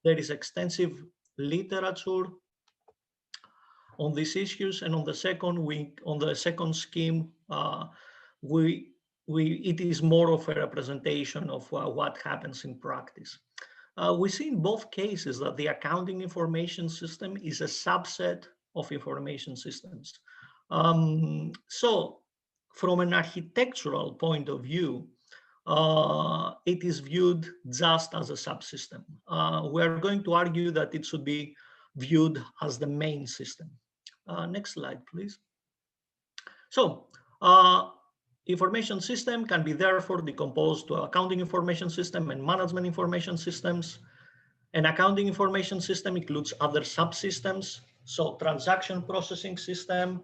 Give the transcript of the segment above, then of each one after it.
there is extensive literature on these issues, and on the second scheme, it is more of a representation of what happens in practice. We see in both cases that the accounting information system is a subset of information systems. So from an architectural point of view, it is viewed just as a subsystem. We are going to argue that it should be viewed as the main system. Next slide, please. So information system can be therefore decomposed to accounting information system and management information systems. An accounting information system includes other subsystems, so transaction processing system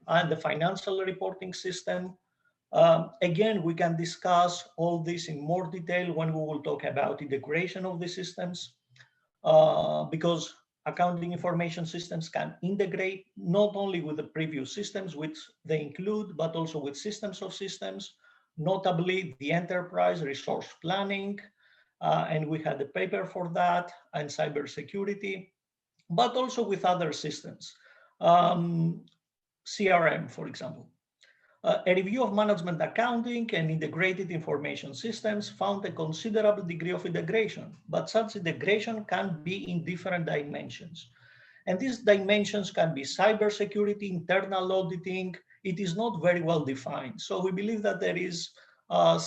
and the financial reporting system. Again, we can discuss all this in more detail when we will talk about integration of the systems, because accounting information systems can integrate not only with the previous systems, which they include, but also with systems of systems, notably the enterprise resource planning, and we had a paper for that, and cybersecurity, but also with other systems, CRM, for example. A review of management accounting and integrated information systems found a considerable degree of integration, but such integration can be in different dimensions. And these dimensions can be cybersecurity, internal auditing. It is not very well defined. So we believe that there is a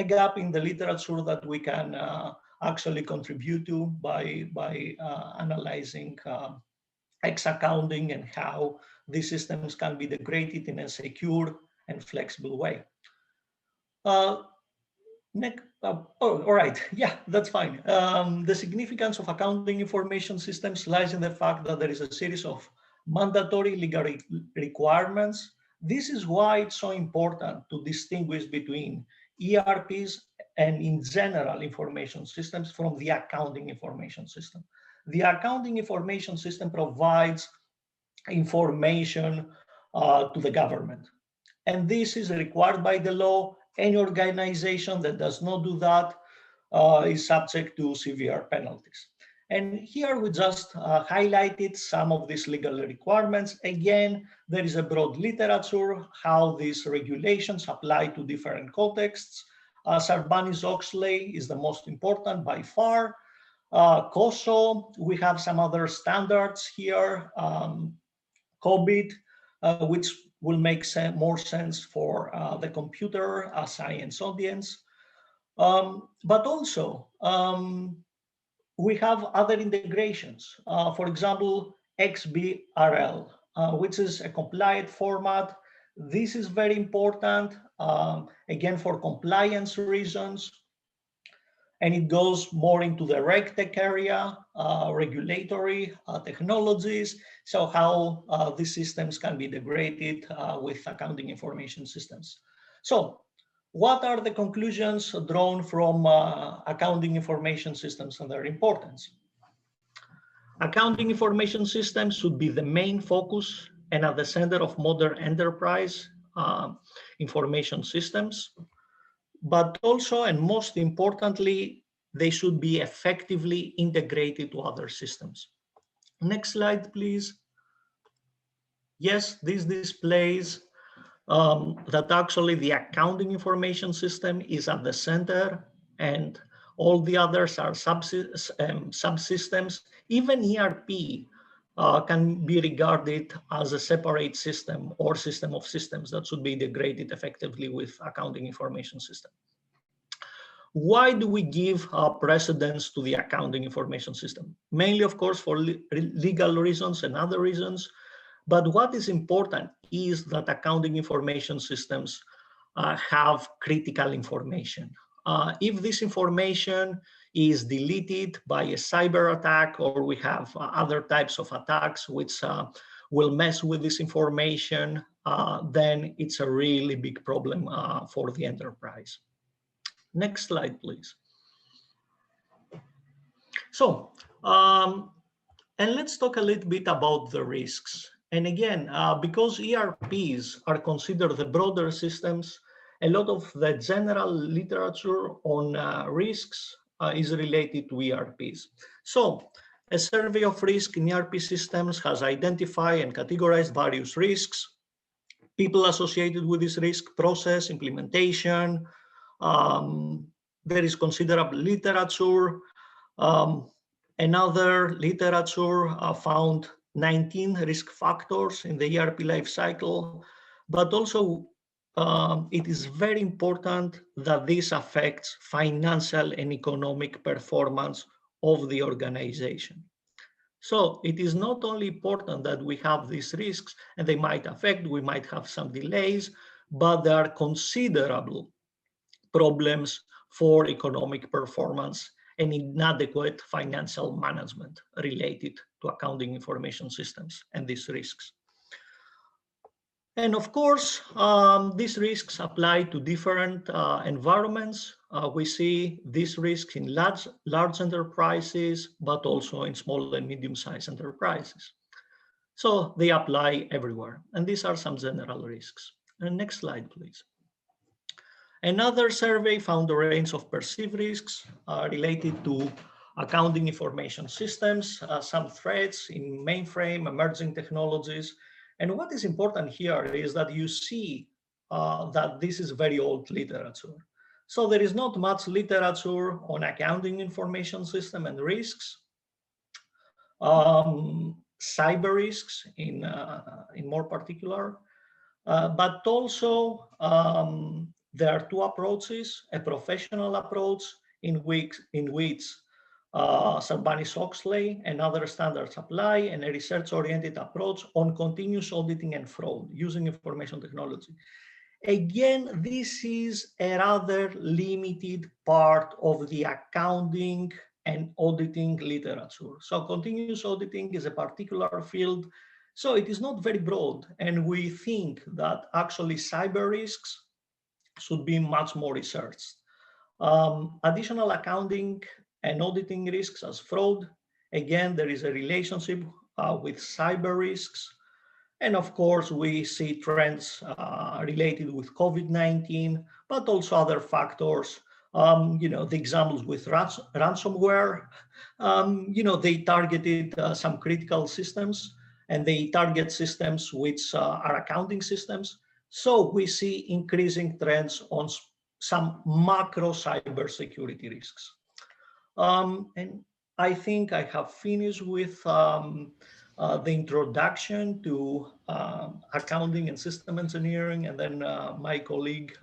gap in the literature that we can actually contribute to by analyzing X-accounting and how these systems can be integrated in a secure and flexible way. All right, yeah, that's fine. The significance of accounting information systems lies in the fact that there is a series of mandatory legal requirements. This is why it's so important to distinguish between ERPs and, in general, information systems from the accounting information system. The accounting information system provides information to the government. And this is required by the law. Any organization that does not do that is subject to severe penalties. And here we just highlighted some of these legal requirements. Again, there is a broad literature, how these regulations apply to different contexts. Sarbanes-Oxley is the most important by far. COSO, we have some other standards here. COBIT, which will make more sense for the computer science audience. But also, we have other integrations. For example, XBRL, which is a compliant format. This is very important, again, for compliance reasons. And it goes more into the RegTech area, regulatory technologies, so how these systems can be integrated with accounting information systems. So what are the conclusions drawn from accounting information systems and their importance? Accounting information systems should be the main focus and at the center of modern enterprise information systems. But also, and most importantly, they should be effectively integrated to other systems. Next slide, please. Yes, this displays that actually the accounting information system is at the center and all the others are subsystems. Even ERP can be regarded as a separate system or system of systems that should be integrated effectively with accounting information system. Why do we give precedence to the accounting information system? Mainly, of course, for legal reasons and other reasons. But what is important is that accounting information systems have critical information. If this information is deleted by a cyber attack, or we have other types of attacks which will mess with this information, then it's a really big problem for the enterprise. Next slide, please. So, and let's talk a little bit about the risks. And again, because ERPs are considered the broader systems, a lot of the general literature on risks is related to ERPs. So a survey of risk in ERP systems has identified and categorized various risks, people associated with this risk, process, implementation. There is considerable literature. Another literature found 19 risk factors in the ERP life cycle, but also it is very important that this affects financial and economic performance of the organization. So it is not only important that we have these risks and they might affect, we might have some delays, but there are considerable problems for economic performance and inadequate financial management related to accounting information systems and these risks. And of course, these risks apply to different environments. We see these risks in large enterprises, but also in small and medium-sized enterprises. So they apply everywhere. And these are some general risks. And next slide, please. Another survey found a range of perceived risks related to accounting information systems, some threats in mainframe, emerging technologies. And what is important here is that you see that this is very old literature. So there is not much literature on accounting information system and risks. Cyber risks in more particular, but also there are two approaches: a professional approach in which Sarbanes-Oxley and other standards apply, and a research-oriented approach on continuous auditing and fraud using information technology. Again, this is a rather limited part of the accounting and auditing literature. So continuous auditing is a particular field, so it is not very broad, and we think that actually cyber risks should be much more researched. Additional accounting and auditing risks as fraud, again, there is a relationship with cyber risks. And of course, we see trends related with COVID-19, but also other factors. The examples with ransomware, they targeted some critical systems, and they target systems which are accounting systems. So we see increasing trends on some macro cybersecurity risks. And I think I have finished with the introduction to accounting and system engineering, and then my colleague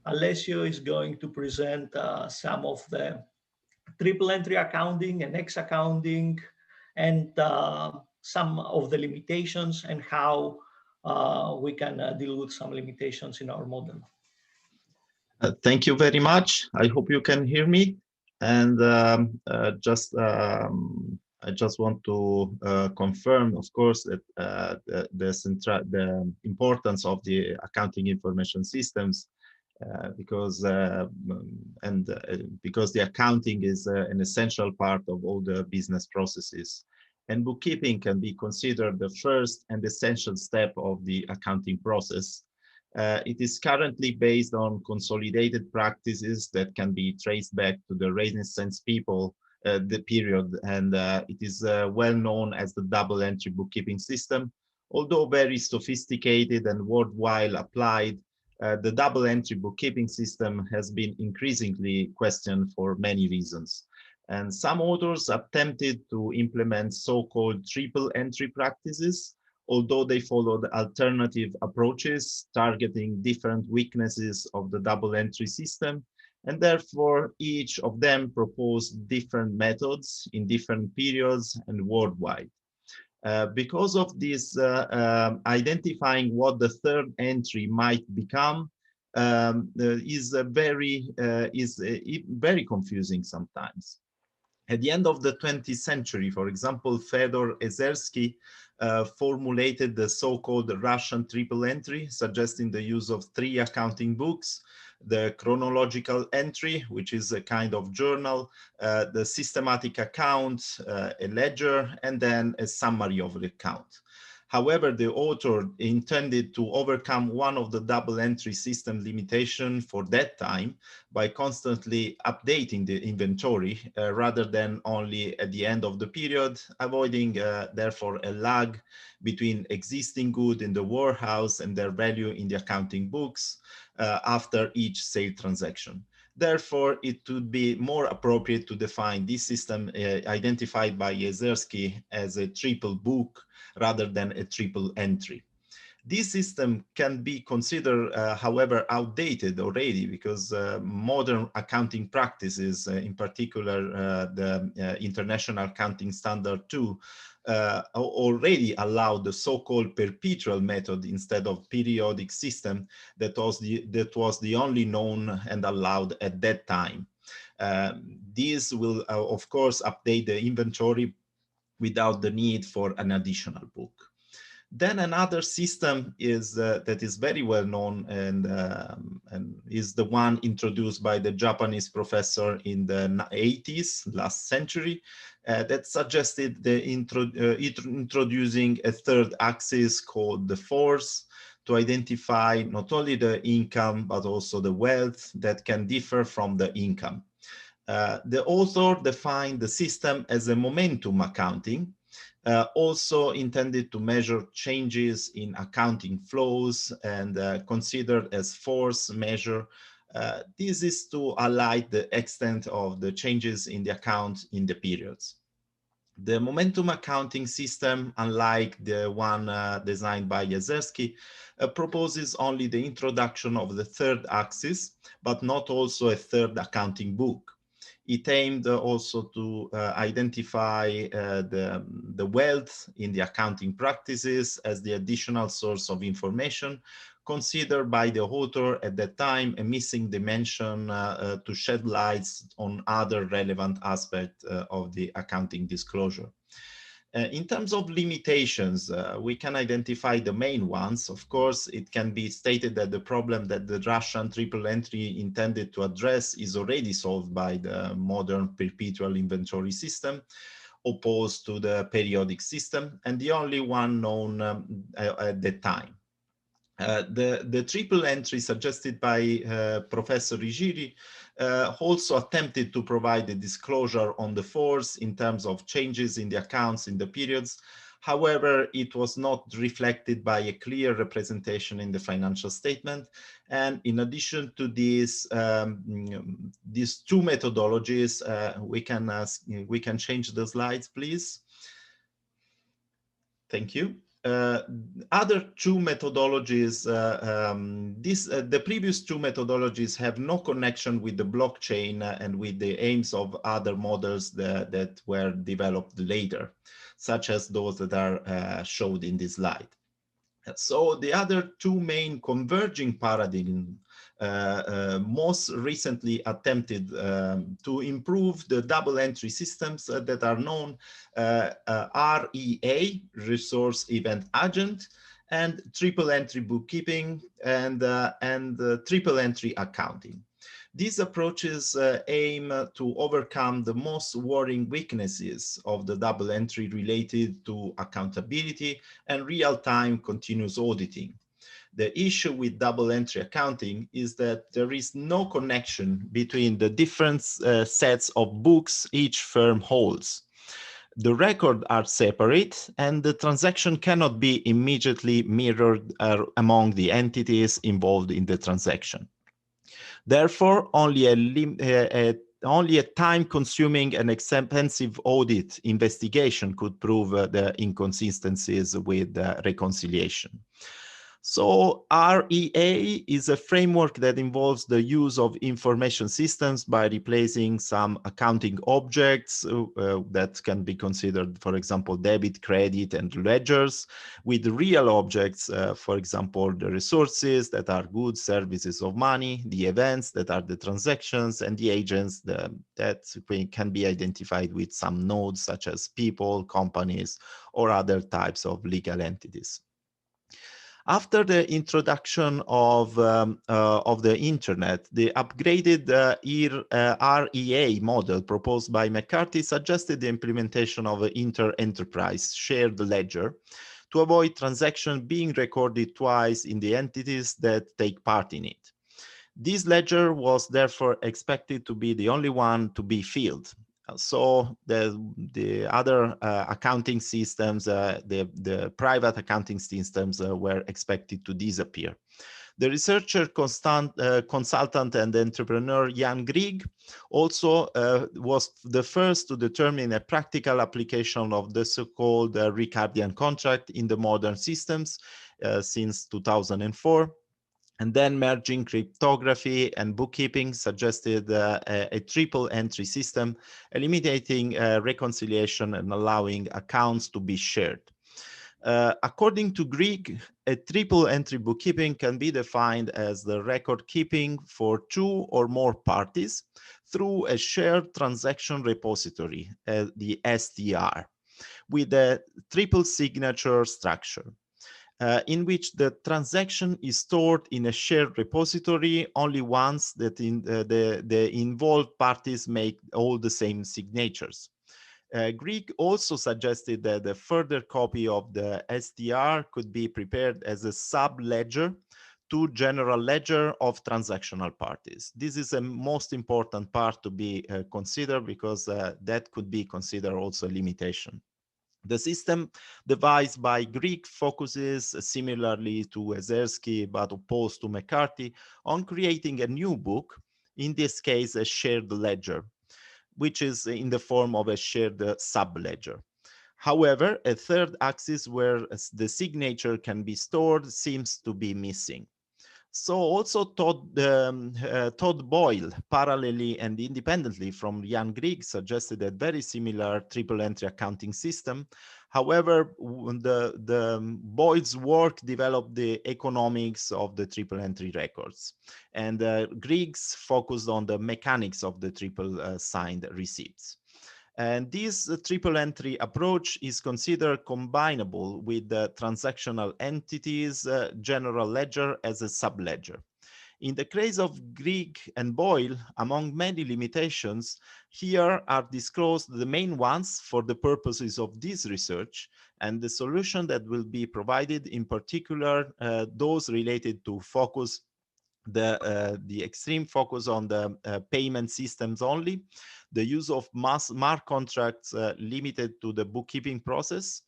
Alessio is going to present some of the triple entry accounting and X accounting, and some of the limitations and how we can deal with some limitations in our model. Thank you very much. I hope you can hear me. And I just want to confirm, of course, that the importance of the accounting information systems, because the accounting is an essential part of all the business processes, and bookkeeping can be considered the first and essential step of the accounting process. It is currently based on consolidated practices that can be traced back to the Renaissance the period, and it is well known as the double entry bookkeeping system. Although very sophisticated and worldwide applied, the double entry bookkeeping system has been increasingly questioned for many reasons. And some authors attempted to implement so-called triple entry practices, although they followed alternative approaches targeting different weaknesses of the double entry system, and therefore each of them proposed different methods in different periods and worldwide. Because of this, identifying what the third entry might become is very confusing sometimes. At the end of the 20th century, for example, Fedor Ezersky formulated the so-called Russian triple entry, suggesting the use of 3 accounting books: the chronological entry, which is a kind of journal, the systematic account, a ledger, and then a summary of the account. However, the author intended to overcome one of the double entry system limitation for that time by constantly updating the inventory rather than only at the end of the period, avoiding therefore a lag between existing good in the warehouse and their value in the accounting books after each sale transaction. Therefore, it would be more appropriate to define this system identified by Jezerski as a triple book rather than a triple entry. This system can be considered, however, outdated already because modern accounting practices, in particular the International Accounting Standard 2, already allow the so-called perpetual method instead of periodic system that was the only known and allowed at that time. This will, of course, update the inventory without the need for an additional book. Then another system is that is very well known and is the one introduced by the Japanese professor in the 80s, last century, that suggested the introducing a third axis called the force to identify not only the income, but also the wealth that can differ from the income. The author defined the system as a momentum accounting, also intended to measure changes in accounting flows and considered as force measure. This is to highlight the extent of the changes in the account in the periods. The momentum accounting system, unlike the one designed by Jezerski, proposes only the introduction of the third axis, but not also a third accounting book. It aimed also to identify the wealth in the accounting practices as the additional source of information, considered by the author at that time a missing dimension to shed lights on other relevant aspects of the accounting disclosure. In terms of limitations, we can identify the main ones. Of course, it can be stated that the problem that the Russian triple entry intended to address is already solved by the modern perpetual inventory system, opposed to the periodic system, and the only one known at the time. The triple entry suggested by Professor Rigiri also attempted to provide a disclosure on the force in terms of changes in the accounts in the periods. However, it was not reflected by a clear representation in the financial statement. And in addition to these two methodologies, we can change the slides, please. Thank you. Other two methodologies, the previous two methodologies have no connection with the blockchain and with the aims of other models that were developed later, such as those that are showed in this slide. So the other two main converging paradigms most recently attempted to improve the double entry systems that are known REA, Resource Event Agent, and triple entry bookkeeping and triple entry accounting. These approaches aim to overcome the most worrying weaknesses of the double entry related to accountability and real-time continuous auditing. The issue with double entry accounting is that there is no connection between the different sets of books each firm holds. The records are separate and the transaction cannot be immediately mirrored among the entities involved in the transaction. Therefore, only a time-consuming and expensive audit investigation could prove the inconsistencies with reconciliation. So REA is a framework that involves the use of information systems by replacing some accounting objects that can be considered, for example, debit, credit, and ledgers with real objects, for example, the resources that are goods, services of money, the events that are the transactions, and the agents that can be identified with some nodes such as people, companies, or other types of legal entities. After the introduction of the internet, the upgraded REA model proposed by McCarthy suggested the implementation of an inter-enterprise shared ledger to avoid transaction being recorded twice in the entities that take part in it. This ledger was therefore expected to be the only one to be filled. So the other accounting systems, the private accounting systems were expected to disappear. The researcher, consultant, and entrepreneur Jan Grieg also was the first to determine a practical application of the so-called Ricardian contract in the modern systems since 2004. And then merging cryptography and bookkeeping suggested a triple entry system, eliminating reconciliation and allowing accounts to be shared. According to Grieg, a triple entry bookkeeping can be defined as the record keeping for two or more parties through a shared transaction repository, the STR, with a triple signature structure. In which the transaction is stored in a shared repository only once that the involved parties make all the same signatures. Grieg also suggested that a further copy of the STR could be prepared as a sub-ledger to general ledger of transactional parties. This is a most important part to be considered because that could be considered also a limitation. The system devised by Grieg focuses, similarly to Ezersky but opposed to McCarthy, on creating a new book, in this case a shared ledger, which is in the form of a shared sub-ledger. However, a third axis where the signature can be stored seems to be missing. So also Todd Boyle, parallelly and independently from Jan Grieg, suggested a very similar triple entry accounting system. However, Boyle's work developed the economics of the triple entry records, and Grieg's focused on the mechanics of the triple signed receipts. And this triple entry approach is considered combinable with the transactional entities general ledger as a sub-ledger. In the case of Grieg and Boyle, among many limitations, here are disclosed the main ones for the purposes of this research, and the solution that will be provided, in particular, those related to focus, the extreme focus on the payment systems only, the use of smart contracts limited to the bookkeeping process,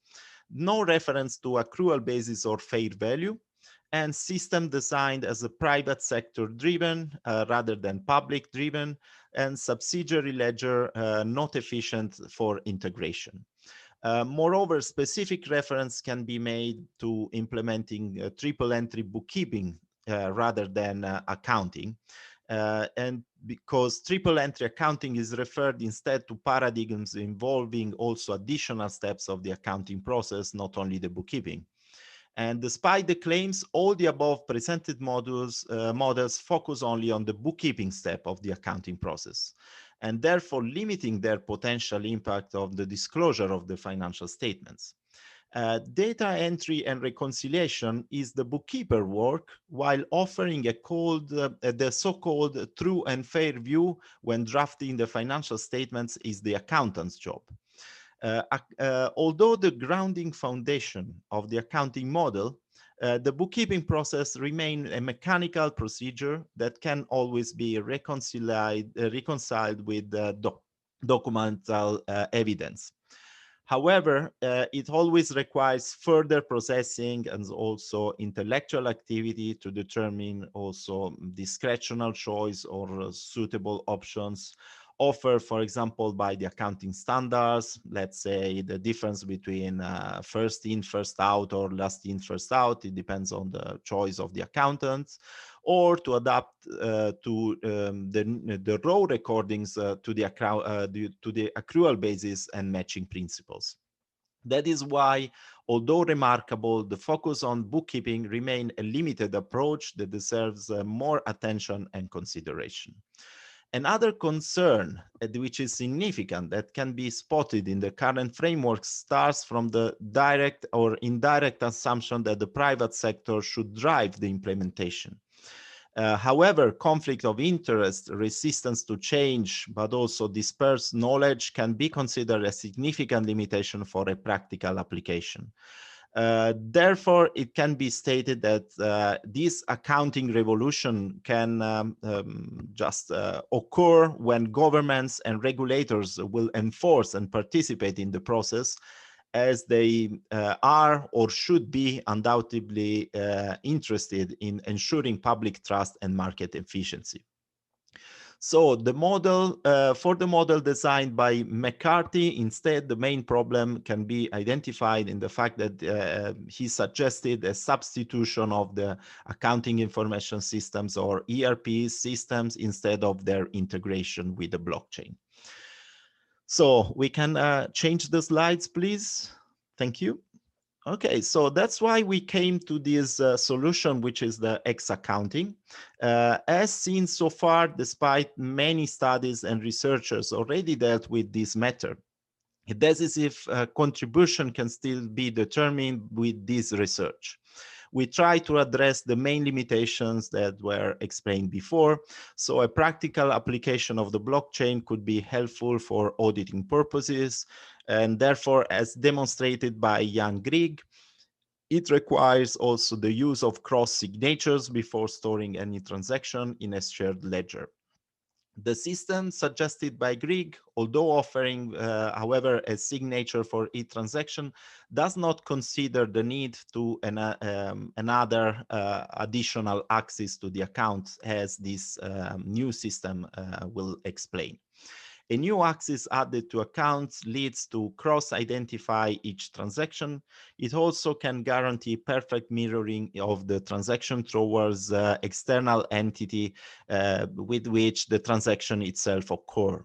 no reference to accrual basis or fair value, and system designed as a private sector driven rather than public driven, and subsidiary ledger not efficient for integration. Moreover, specific reference can be made to implementing triple entry bookkeeping rather than accounting. And because triple entry accounting is referred instead to paradigms involving also additional steps of the accounting process, not only the bookkeeping. And despite the claims, all the above presented models focus only on the bookkeeping step of the accounting process, and therefore limiting their potential impact of the disclosure of the financial statements. Data entry and reconciliation is the bookkeeper work, while offering the so-called true and fair view when drafting the financial statements is the accountant's job. Although the grounding foundation of the accounting model, the bookkeeping process remains a mechanical procedure that can always be reconciled with documental evidence. However, it always requires further processing and also intellectual activity to determine also discretional choice or suitable options offered, for example, by the accounting standards, let's say the difference between first in, first out, or last in, first out. It depends on the choice of the accountants, or to adapt to the raw recordings to the accrual basis and matching principles. That is why, although remarkable, the focus on bookkeeping remains a limited approach that deserves more attention and consideration. Another concern, which is significant, that can be spotted in the current framework starts from the direct or indirect assumption that the private sector should drive the implementation. However, conflict of interest, resistance to change, but also dispersed knowledge can be considered a significant limitation for a practical application. Therefore, it can be stated that this accounting revolution can just occur when governments and regulators will enforce and participate in the process, as they are or should be undoubtedly interested in ensuring public trust and market efficiency. So the model, for the model designed by McCarthy, instead, the main problem can be identified in the fact that he suggested a substitution of the accounting information systems, or ERP systems, instead of their integration with the blockchain. So we can change the slides, please. Thank you. Okay, so that's why we came to this solution, which is the X accounting. As seen so far, despite many studies and researchers already dealt with this matter, a decisive contribution can still be determined with this research. We try to address the main limitations that were explained before. So a practical application of the blockchain could be helpful for auditing purposes. And therefore, as demonstrated by Jan Grieg, it requires also the use of cross signatures before storing any transaction in a shared ledger. The system suggested by Grieg, although offering, however, a signature for each transaction, does not consider the need to another additional access to the account, as this new system will explain. A new access added to accounts leads to cross-identify each transaction. It also can guarantee perfect mirroring of the transaction towards external entity with which the transaction itself occurs.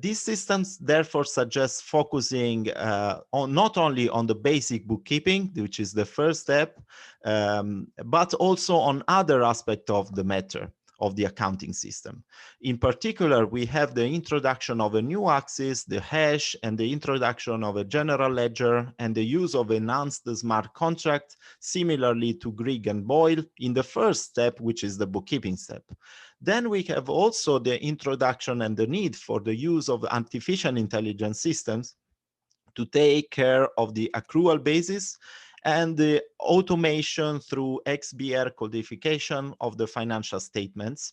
These systems therefore suggest focusing on not only on the basic bookkeeping, which is the first step, but also on other aspects of the matter of the accounting system. In particular, we have the introduction of a new axis, the hash, and the introduction of a general ledger, and the use of enhanced smart contract, similarly to Grieg and Boyle, in the first step, which is the bookkeeping step. Then we have also the introduction and the need for the use of artificial intelligence systems to take care of the accrual basis and the automation through XBR codification of the financial statements.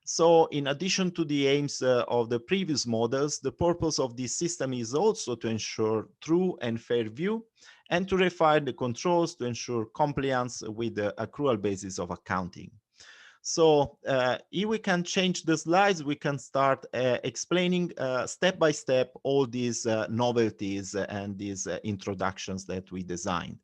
So in addition to the aims of the previous models, the purpose of this system is also to ensure true and fair view and to refine the controls to ensure compliance with the accrual basis of accounting. So if we can change the slides, we can start explaining step by step all these novelties and these introductions that we designed.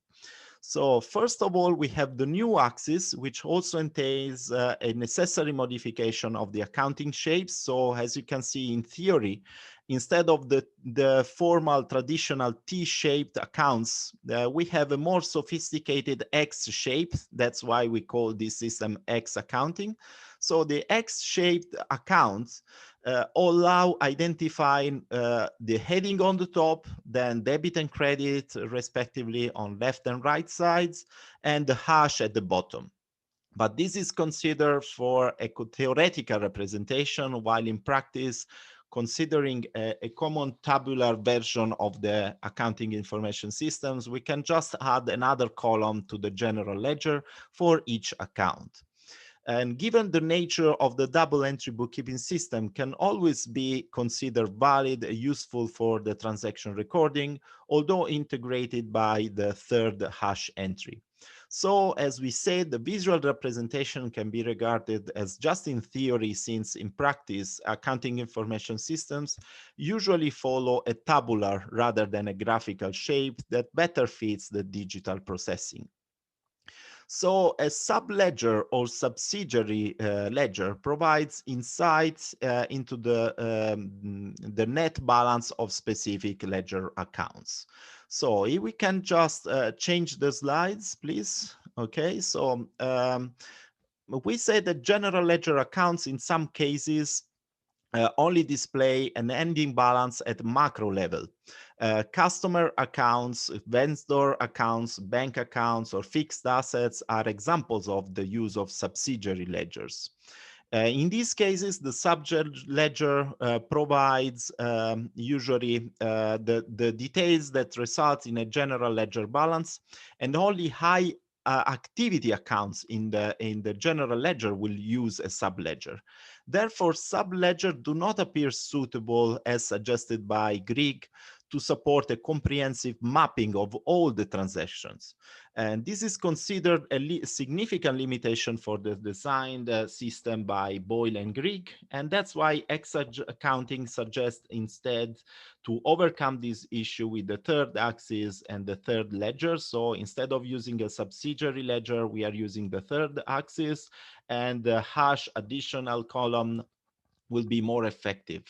So first of all, we have the new axis, which also entails a necessary modification of the accounting shapes. So as you can see in theory, instead of the formal traditional T-shaped accounts, we have a more sophisticated X shape. That's why we call this system X accounting. So the X-shaped accounts allow identifying the heading on the top, then debit and credit respectively on left and right sides, and the hash at the bottom. But this is considered for a theoretical representation, while in practice, considering a common tabular version of the accounting information systems, we can just add another column to the general ledger for each account. And given the nature of the double entry bookkeeping system can always be considered valid, useful for the transaction recording, although integrated by the third hash entry. So as we said, the visual representation can be regarded as just in theory, since in practice, accounting information systems usually follow a tabular rather than a graphical shape that better fits the digital processing. So a subledger or subsidiary ledger provides insights into the net balance of specific ledger accounts. So if we can just change the slides, please. Okay, so we say that general ledger accounts in some cases only display an ending balance at macro level. Customer accounts, vendor accounts, bank accounts, or fixed assets are examples of the use of subsidiary ledgers. In these cases, the subledger provides usually the details that result in a general ledger balance, and only high activity accounts in the general ledger will use a subledger. Therefore, subledger do not appear suitable, as suggested by Grieg, to support a comprehensive mapping of all the transactions. And this is considered a significant limitation for the designed system by Boyle and Grieg. And that's why EXA accounting suggests instead to overcome this issue with the third axis and the third ledger. So instead of using a subsidiary ledger, we are using the third axis, and the hash additional column will be more effective.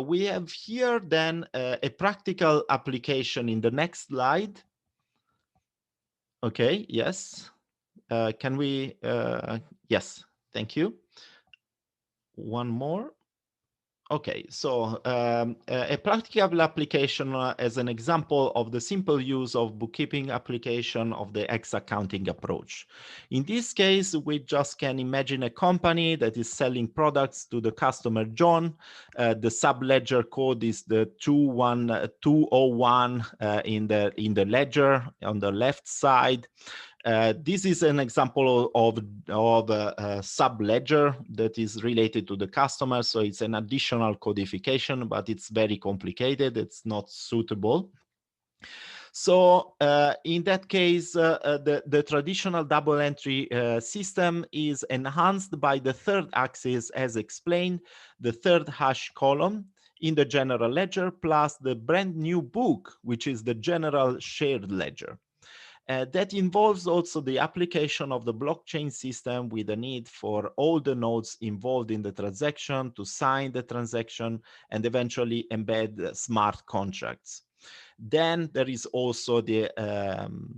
We have here then a practical application in the next slide. Okay, yes. Can we, yes, thank you. One more. Okay, so a practical application as an example of the simple use of bookkeeping application of the X accounting approach. In this case, we just can imagine a company that is selling products to the customer John. The subledger code is the 201 in the ledger on the left side. This is an example of a subledger that is related to the customer. So it's an additional codification, but it's very complicated. It's not suitable. So in that case, the traditional double entry system is enhanced by the third axis, as explained, the third hash column in the general ledger, plus the brand new book, which is the general shared ledger. That involves also the application of the blockchain system with the need for all the nodes involved in the transaction to sign the transaction and eventually embed smart contracts. Then there is also the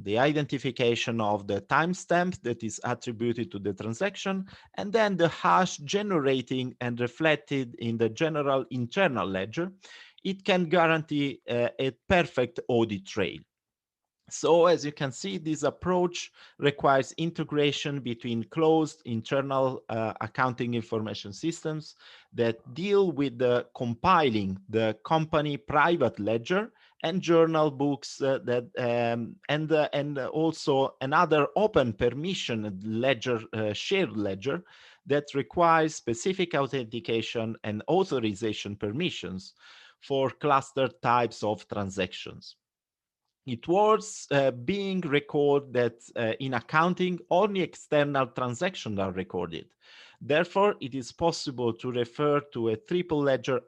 identification of the timestamp that is attributed to the transaction, and then the hash generating and reflected in the general internal ledger. It can guarantee a perfect audit trail. So as you can see, this approach requires integration between closed internal accounting information systems that deal with the compiling the company private ledger and journal books and also another open permission ledger, shared ledger, that requires specific authentication and authorization permissions for cluster types of transactions. It was being recorded that in accounting, only external transactions are recorded. Therefore, it is possible to refer to a triple ledger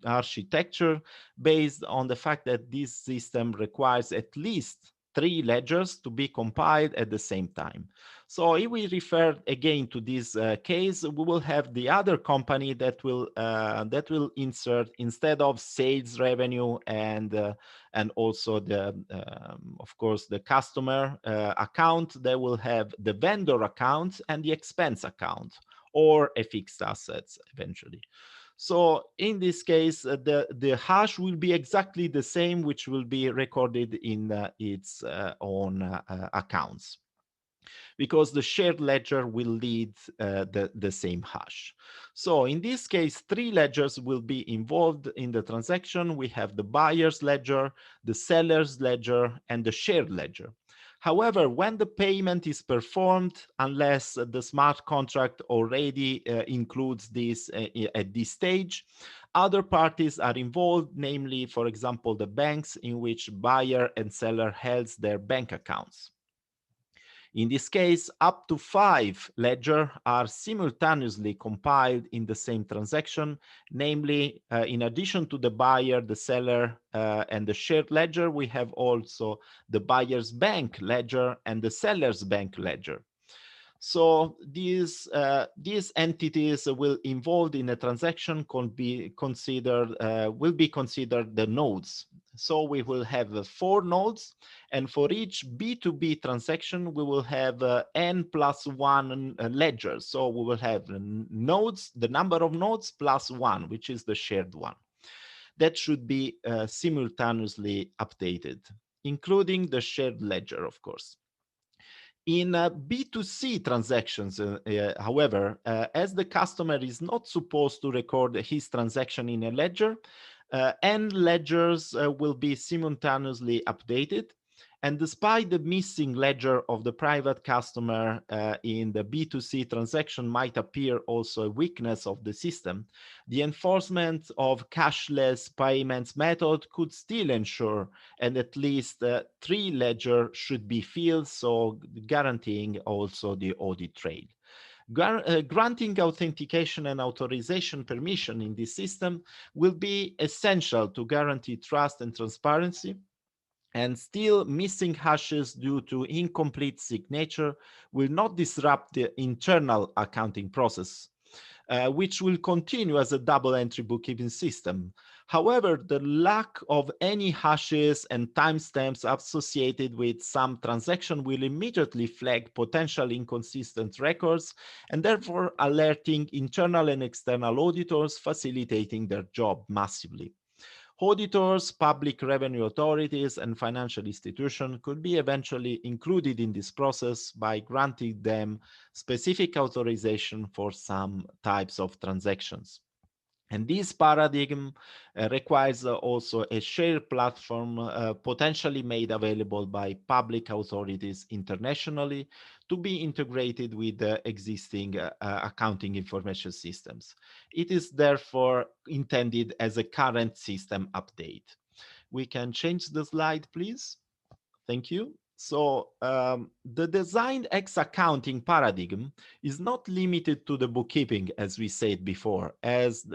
architecture based on the fact that this system requires at least 3 ledgers to be compiled at the same time. So if we refer again to this case, we will have the other company that will insert, instead of sales revenue and also the of course the customer account, they will have the vendor account and the expense account, or a fixed assets eventually. So in this case, the hash will be exactly the same, which will be recorded in its own accounts, because the shared ledger will lead the same hash. So in this case, 3 ledgers will be involved in the transaction. We have the buyer's ledger, the seller's ledger, and the shared ledger. However, when the payment is performed, unless the smart contract already includes this at this stage, other parties are involved, namely, for example, the banks in which buyer and seller holds their bank accounts. In this case, up to 5 ledgers are simultaneously compiled in the same transaction, namely, in addition to the buyer, the seller, and the shared ledger, we have also the buyer's bank ledger and the seller's bank ledger. So these entities will involved in a transaction will be considered the nodes. So we will have 4 nodes, and for each B2B transaction, we will have n plus 1 ledgers. So we will have nodes, the number of nodes plus 1, which is the shared one. That should be simultaneously updated, including the shared ledger, of course. In B2C transactions, however, as the customer is not supposed to record his transaction in a ledger, and ledgers will be simultaneously updated. And despite the missing ledger of the private customer in the B2C transaction might appear also a weakness of the system, the enforcement of cashless payments method could still ensure and at least 3 ledger should be filled, so guaranteeing also the audit trail. Granting authentication and authorization permission in this system will be essential to guarantee trust and transparency, and still missing hashes due to incomplete signature will not disrupt the internal accounting process, which will continue as a double entry bookkeeping system. However, the lack of any hashes and timestamps associated with some transaction will immediately flag potential inconsistent records and therefore alerting internal and external auditors, facilitating their job massively. Auditors, public revenue authorities, and financial institutions could be eventually included in this process by granting them specific authorization for some types of transactions. And this paradigm requires also a shared platform potentially made available by public authorities internationally to be integrated with the existing accounting information systems. It is therefore intended as a current system update. We can change the slide, please. Thank you. So the designed X accounting paradigm is not limited to the bookkeeping, as we said before, as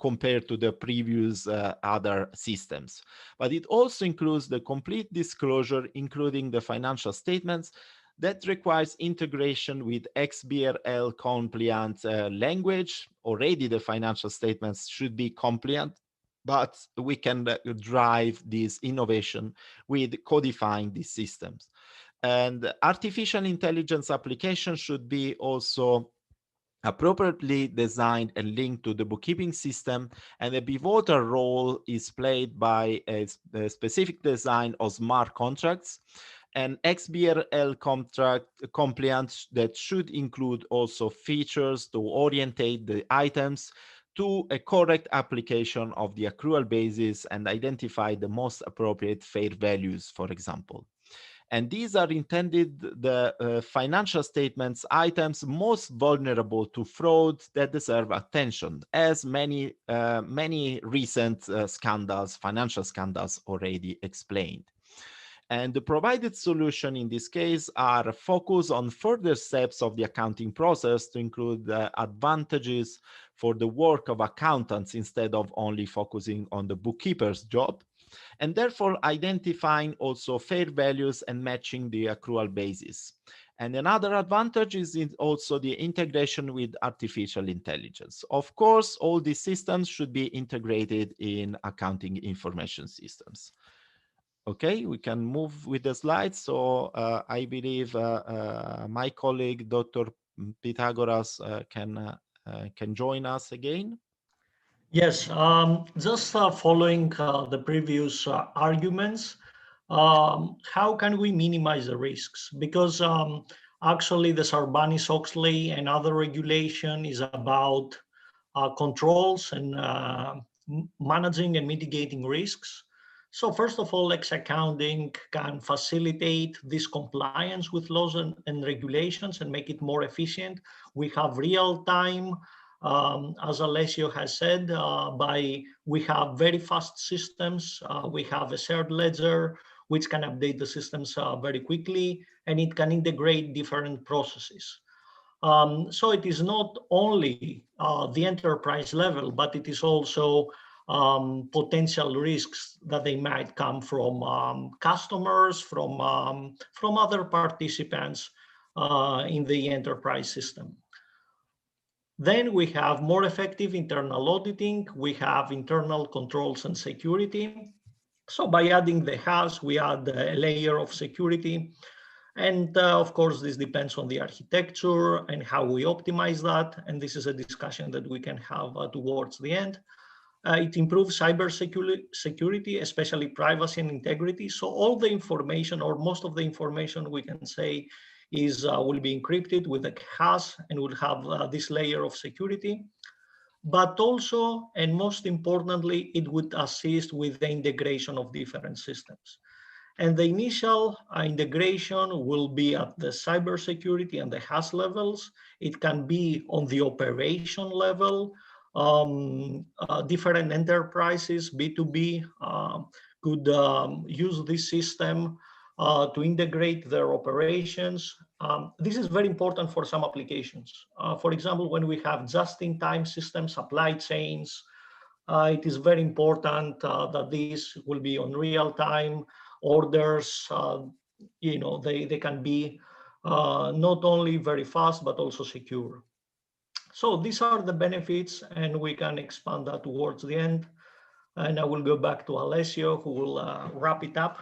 compared to the previous other systems. But it also includes the complete disclosure, including the financial statements, that requires integration with XBRL compliant language. Already the financial statements should be compliant, but we can drive this innovation with codifying these systems. And artificial intelligence applications should be also appropriately designed and linked to the bookkeeping system, and a pivotal role is played by a specific design of smart contracts and XBRL contract compliance that should include also features to orientate the items to a correct application of the accrual basis and identify the most appropriate fair values, for example. And these are intended the financial statements items most vulnerable to fraud that deserve attention, as many recent scandals, financial scandals already explained. And the provided solution in this case are focus on further steps of the accounting process to include advantages for the work of accountants instead of only focusing on the bookkeeper's job, and therefore identifying also fair values and matching the accrual basis. And another advantage is also the integration with artificial intelligence. Of course, all these systems should be integrated in accounting information systems. Okay, we can move with the slides. So I believe my colleague, Dr. Pythagoras, can join us again. Yes, just following the previous arguments, how can we minimize the risks? Because actually the Sarbanes-Oxley and other regulation is about controls and managing and mitigating risks. So first of all, X accounting can facilitate this compliance with laws and regulations and make it more efficient. We have real-time, as Alessio has said, we have very fast systems. We have a shared ledger, which can update the systems very quickly, and it can integrate different processes. So it is not only the enterprise level, but it is also potential risks that they might come from customers, from other participants in the enterprise system. Then we have more effective internal auditing. We have internal controls and security. So by adding the hash, we add a layer of security. And of course, this depends on the architecture and how we optimize that. And this is a discussion that we can have towards the end. It improves cyber security, especially privacy and integrity. So all the information, or most of the information, we can say, will be encrypted with a hash and will have this layer of security. But also, and most importantly, it would assist with the integration of different systems. And the initial integration will be at the cybersecurity and the hash levels. It can be on the operation level. Different enterprises, B2B, could use this system to integrate their operations. This is very important for some applications. For example, when we have just-in-time systems, supply chains, it is very important that this will be on real-time orders. They can be not only very fast, but also secure. So these are the benefits, and we can expand that towards the end. And I will go back to Alessio, who will wrap it up.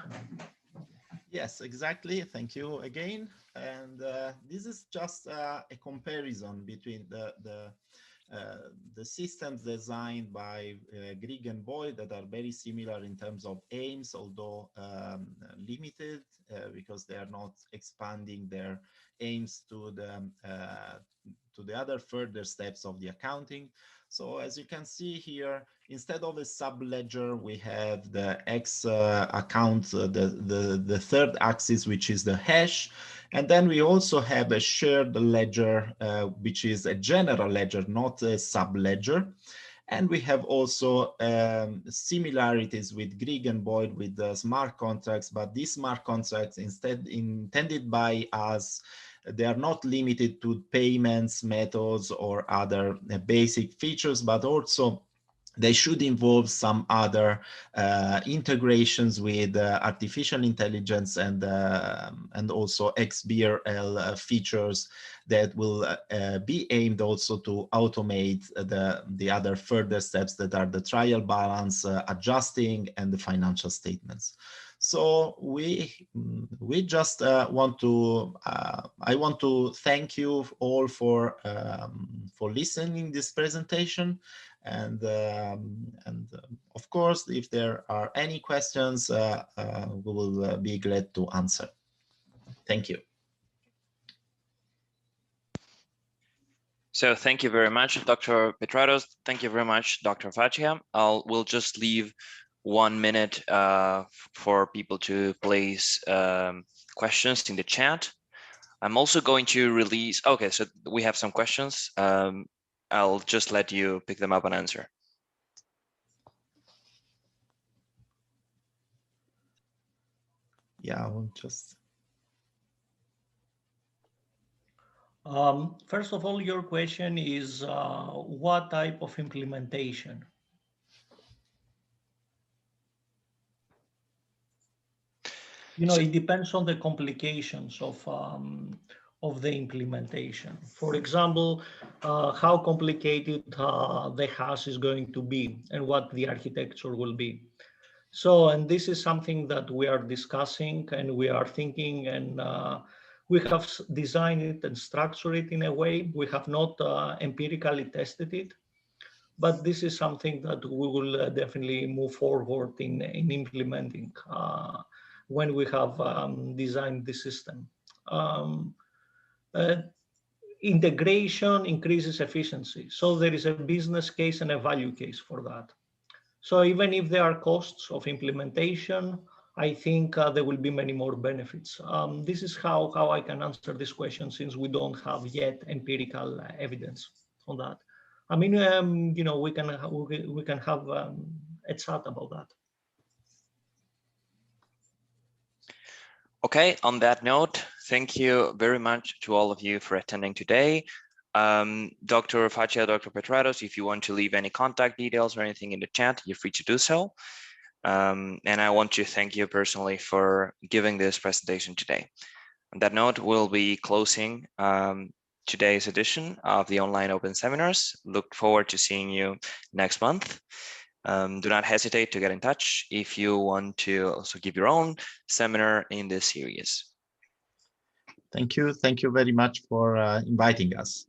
Yes, exactly. Thank you again. And this is just a comparison between the systems designed by Grieg and Boyd that are very similar in terms of aims, although limited because they are not expanding their aims to the other further steps of the accounting. So as you can see here, instead of a sub-ledger, we have the X account, the third axis, which is the hash. And then we also have a shared ledger, which is a general ledger, not a sub-ledger. And we have also similarities with Grieg and Boyd with the smart contracts, but these smart contracts instead intended by us, they are not limited to payments, methods, or other basic features, but also they should involve some other integrations with artificial intelligence and also XBRL features that will be aimed also to automate the other further steps that are the trial balance, adjusting, and the financial statements. So we just want to I want to thank you all for listening this presentation, and of course, if there are any questions, we will be glad to answer. Thank you. So thank you very much, Dr. Petratos. Thank you very much, Dr. Faccia. We'll just leave 1 minute for people to place questions in the chat. I'm also going to release, okay, so we have some questions. I'll just let you pick them up and answer. Yeah, I will just... First of all, your question is what type of implementation? It depends on the complications of the implementation. For example, how complicated the hash is going to be and what the architecture will be. So, and this is something that we are discussing and we are thinking, and we have designed it and structured it in a way. We have not empirically tested it, but this is something that we will definitely move forward in implementing when we have designed the system. Integration increases efficiency. So there is a business case and a value case for that. So even if there are costs of implementation, I think there will be many more benefits. This is how I can answer this question, since we don't have yet empirical evidence on that. I mean, we can have a chat about that. Okay, on that note, thank you very much to all of you for attending today. Dr. Faccia, Dr. Petratos, if you want to leave any contact details or anything in the chat, you're free to do so. And I want to thank you personally for giving this presentation today. On that note, we'll be closing today's edition of the online open seminars. Look forward to seeing you next month. Do not hesitate to get in touch if you want to also give your own seminar in this series. Thank you. Thank you very much for inviting us.